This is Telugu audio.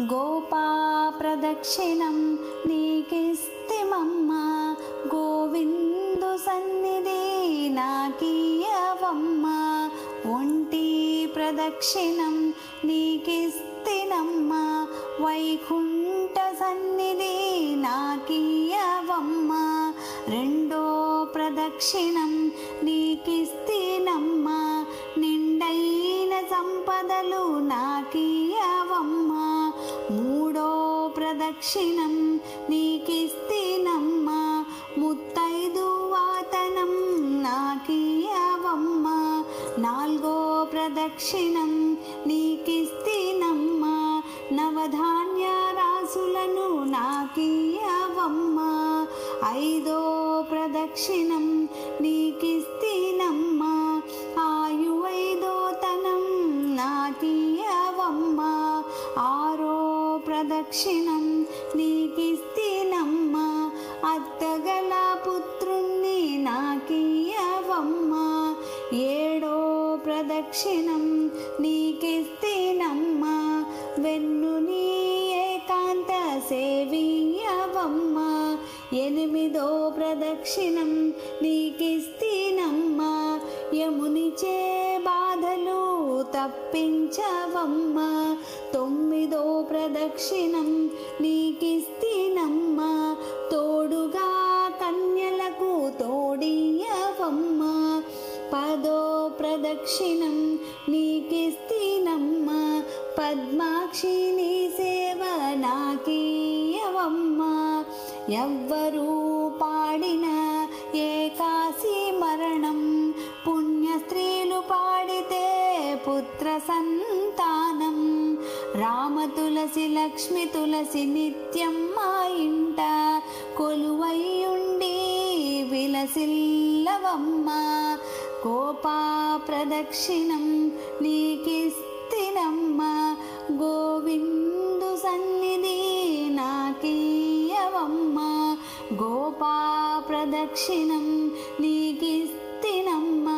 గోపా ప్రదక్షిణం నీకిస్తిమమ్మ, గోవిందు సన్నిధి నాకీయవమ్మ. ఒంటి ప్రదక్షిణం నీకిస్తినమ్మ, వైకుంఠ సన్నిధి నాకీయవమ్మ. రెండో ప్రదక్షిణం నీకిస్తినమ్మ, నిండైన సంపదలు నాకీయవమ్మ. మూడో ప్రదక్షిణం నీకిస్తినమ్మ, ముత్తైదు వాతనం నాకీయవమ్మ. నాలుగో ప్రదక్షిణం నీకిస్తినమ్మ, నవధాన్య రాసులను నాకీయవమ్మ. ఐదో ప్రదక్షిణం నీకిస్తినమ్మ, ఆయువైదోతనం నాకీయవమ్మ. ఆరో ప్రదక్షిణం నీకిస్తినమ్మ, అత్తగల పుత్రుణ్ణి నాకీయవమ్మ. ఏడో ప్రదక్షిణం నీకిస్తినమ్మ, వెన్నుని ఏకాంత సేవియవమ్మ. ఎనిమిదో ప్రదక్షిణం నీకిస్తినమ్మ, యమునిచే బాధలు తప్పించవమ్మ. తొమ్మిదో ప్రదక్షిణం నీకిస్తినమ్మ, తోడుగా కన్యలకు తోడియవమ్మ. పదో ప్రదక్షిణం నీకిస్తినమ్మ, పద్మాక్షి నీ సేవ నాకీయవమ్మ. ఎవ్వరూ పాడిన ఏకాశి మరణం, పుణ్య స్త్రీలు పాడితే పుత్ర సంతానం. రామ తులసి లక్ష్మి తులసి నిత్యం మా ఇంట కొలువైయుండి విలసిల్లవమ్మ. గోపా ప్రదక్షిణం నీకిస్తినమ్మ, గోవిందు సన్నిధి నాకీయవమ్మ. గోపా ప్రదక్షిణం నీకిస్తినమ్మ,